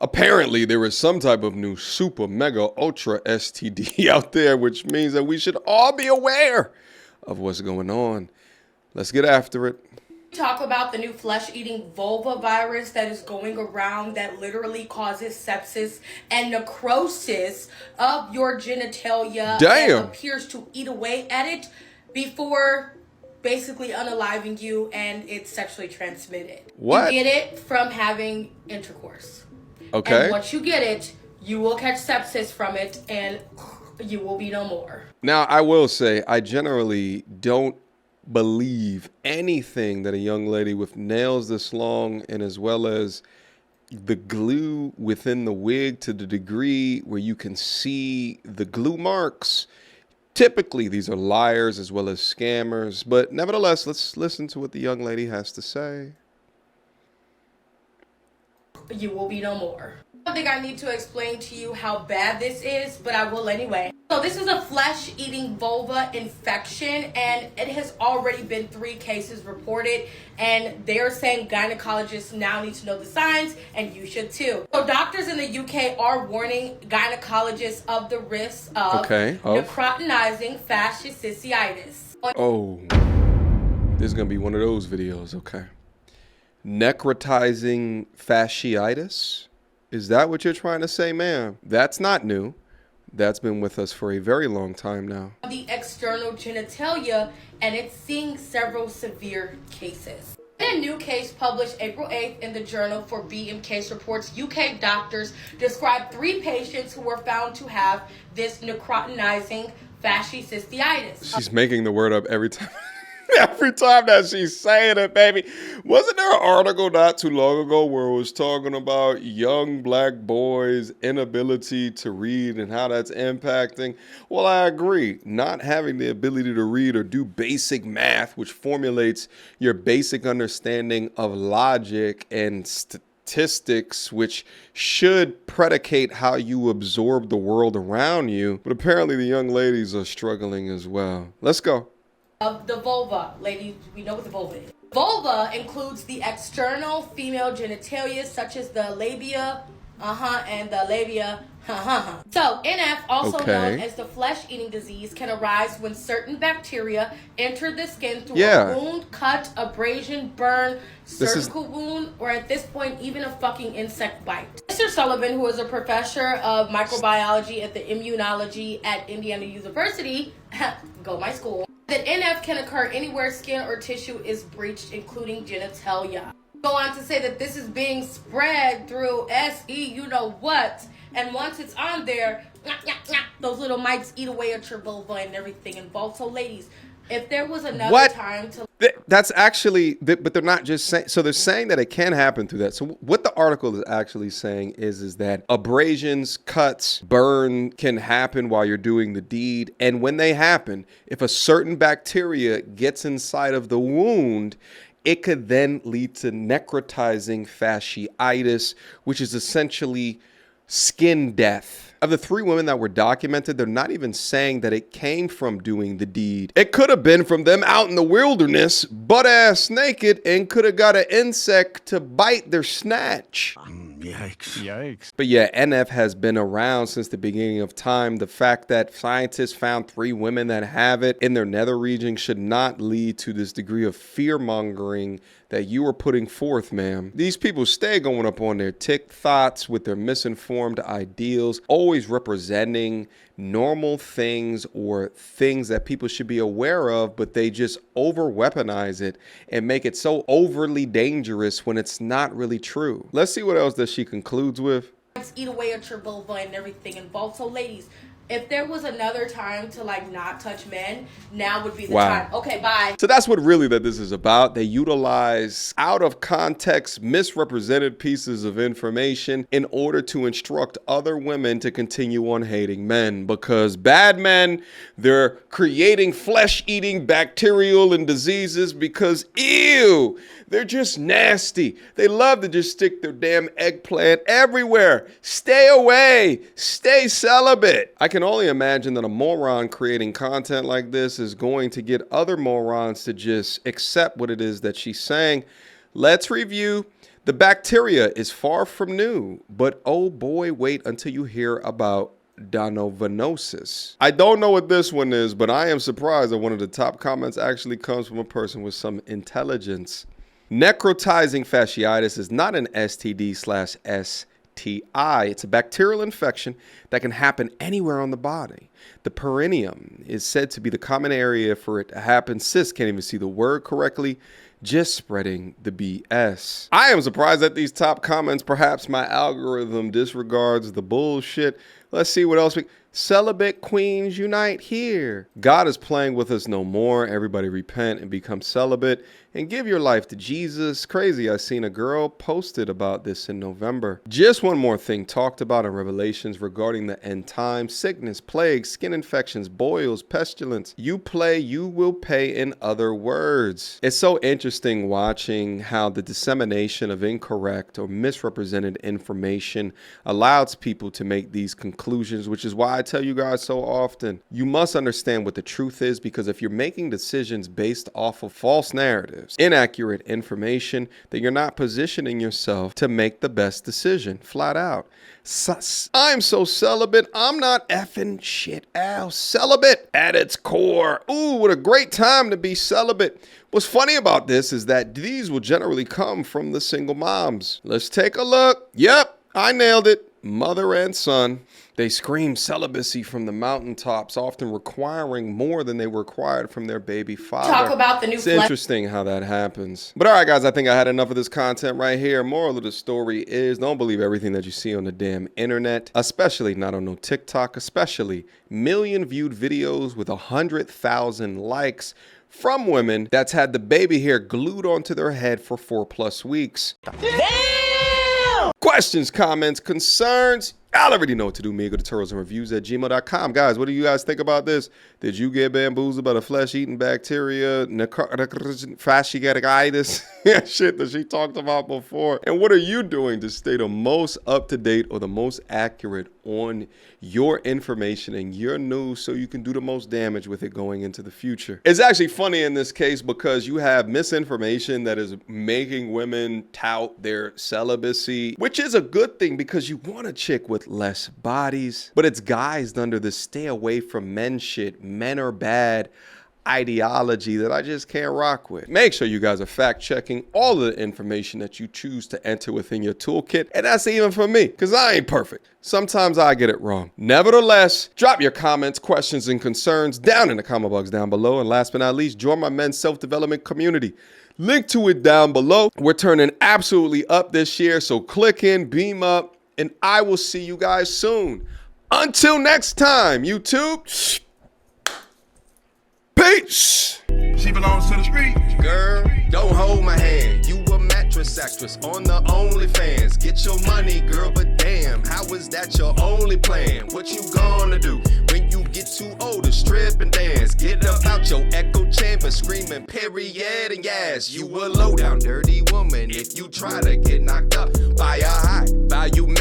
Apparently, there is some type of new super mega ultra STD out there, which means that we should all be aware of what's going on. Let's get after it. Talk about the new flesh-eating vulva virus that is going around that literally causes sepsis and necrosis of your genitalia. Damn. And appears to eat away at it before basically unaliving you, and it's sexually transmitted. What? You get it from having intercourse. Okay. And once you get it, you will catch sepsis from it, and you will be no more. Now, I will say, I generally don't believe anything that a young lady with nails this long and as well as the glue within the wig to the degree where you can see the glue marks. Typically, these are liars as well as scammers. But nevertheless, let's listen to what the young lady has to say. You will be no more. I don't think I need to explain to you how bad this is, but I will anyway. So this is a flesh-eating vulva infection, and it has already been 3 cases reported, and they're saying gynecologists now need to know the signs, and you should too. So doctors in the UK are warning gynecologists of the risks of necrotizing fasciitis. Oh, this is going to be one of those videos, okay. Necrotizing fasciitis? Is that what you're trying to say, ma'am? That's not new. That's been with us for a very long time now. The external genitalia, and it's seeing several severe cases. In a new case published April 8th in the Journal for BM Case Reports, UK doctors described 3 patients who were found to have this necrotizing fasciitis. She's making the word up every time. Every time that she's saying it, baby. Wasn't there an article not too long ago where it was talking about young black boys' inability to read and how that's impacting? Well, I agree. Not having the ability to read or do basic math, which formulates your basic understanding of logic and statistics, which should predicate how you absorb the world around you. But apparently the young ladies are struggling as well. Let's go. Of the vulva. Ladies, we know what the vulva is. Vulva includes the external female genitalia such as the labia, and the labia, So, NF, also known as the flesh-eating disease, can arise when certain bacteria enter the skin through a wound, cut, abrasion, burn, surgical wound, or at this point, even a fucking insect bite. Mr. Sullivan, who is a professor of microbiology at the immunology at Indiana University, go my school, that NF can occur anywhere skin or tissue is breached, including genitalia. Go on to say that this is being spread through SE, you know what, and once it's on there, those little mites eat away at your vulva and everything involved. So ladies, if there was another time to... That's actually, but they're not just saying, so they're saying that it can happen through that. So what the article is actually saying is that abrasions, cuts, burn can happen while you're doing the deed. And when they happen, if a certain bacteria gets inside of the wound, it could then lead to necrotizing fasciitis, which is essentially skin death. Of the 3 women that were documented, they're not even saying that it came from doing the deed. It could have been from them out in the wilderness, butt-ass naked, and could have got an insect to bite their snatch. Yikes. But yeah, NF has been around since the beginning of time. The fact that scientists found 3 women that have it in their nether region should not lead to this degree of fear-mongering that you are putting forth, ma'am. These people stay going up on their tick thoughts with their misinformed ideals, always representing normal things or things that people should be aware of, but they just over-weaponize it and make it so overly dangerous when it's not really true. Let's see what else that she concludes with. Eat away at your vulva and everything involved. So ladies, if there was another time to not touch men, now would be the time. Okay, bye. So that's what really that this is about. They utilize out of context, misrepresented pieces of information in order to instruct other women to continue on hating men, because bad men, they're creating flesh-eating bacterial and diseases because ew, they're just nasty. They love to just stick their damn eggplant everywhere. Stay away. Stay celibate. I can only imagine that a moron creating content like this is going to get other morons to just accept what it is that she's saying. Let's review The bacteria is far from new, but oh boy, wait until you hear about donovanosis. I don't know what this one is, but I am surprised that one of the top comments actually comes from a person with some intelligence. Necrotizing fasciitis is not an STD/STI. It's a bacterial infection that can happen anywhere on the body. The perineum is said to be the common area for it to happen. Sis can't even see the word correctly. Just spreading the BS. I am surprised at these top comments. Perhaps my algorithm disregards the bullshit. Let's see what else celibate queens unite here. God is playing with us no more. Everybody repent and become celibate and give your life to Jesus. Crazy, I seen a girl posted about this in November. Just one more thing talked about in Revelations regarding the end times: sickness, plague, skin infections, boils, pestilence. You play, you will pay. In other words, it's so interesting watching how the dissemination of incorrect or misrepresented information allows people to make these conclusions, which is why I tell you guys so often, you must understand what the truth is, because if you're making decisions based off of false narratives, inaccurate information, then you're not positioning yourself to make the best decision, flat out. I'm so celibate, I'm not effing shit out. Celibate at its core. Ooh, what a great time to be celibate. What's funny about this is that these will generally come from the single moms. Let's take a look. Yep, I nailed it. Mother and son. They scream celibacy from the mountaintops, often requiring more than they were required from their baby father. Talk about the new It's interesting how that happens. But all right, guys, I think I had enough of this content right here. Moral of the story is, don't believe everything that you see on the damn internet, especially not on no TikTok, especially million viewed videos with 100,000 likes from women that's had the baby hair glued onto their head for 4+ weeks. Damn! Questions, comments, concerns? Y'all already know what to do. Me, go to turtlesandreviews@gmail.com. Guys, what do you guys think about this? Did you get bamboozled by the flesh-eating bacteria, fasciitis, shit that she talked about before? And what are you doing to stay the most up-to-date or the most accurate on your information and your news so you can do the most damage with it going into the future? It's actually funny in this case because you have misinformation that is making women tout their celibacy, which is a good thing because you want a chick with less bodies, but it's guised under the stay away from men shit, men are bad ideology that I just can't rock with. Make sure you guys are fact checking all of the information that you choose to enter within your toolkit, and that's even for me, because I ain't perfect. Sometimes I get it wrong. Nevertheless, drop your comments, questions, and concerns down in the comment box down below, and last but not least, join my men's self-development community. Link to it down below. We're turning absolutely up this year, so click in, beam up, and I will see you guys soon. Until next time, YouTube. Peace. She belongs to the street. Girl, don't hold my hand. You a mattress actress on the OnlyFans. Get your money, girl, but damn, how is that your only plan? What you gonna do when you get too old to strip and dance? Get up out your echo chamber screaming period and yes. You a low down dirty woman if you try to get knocked up by a high value man.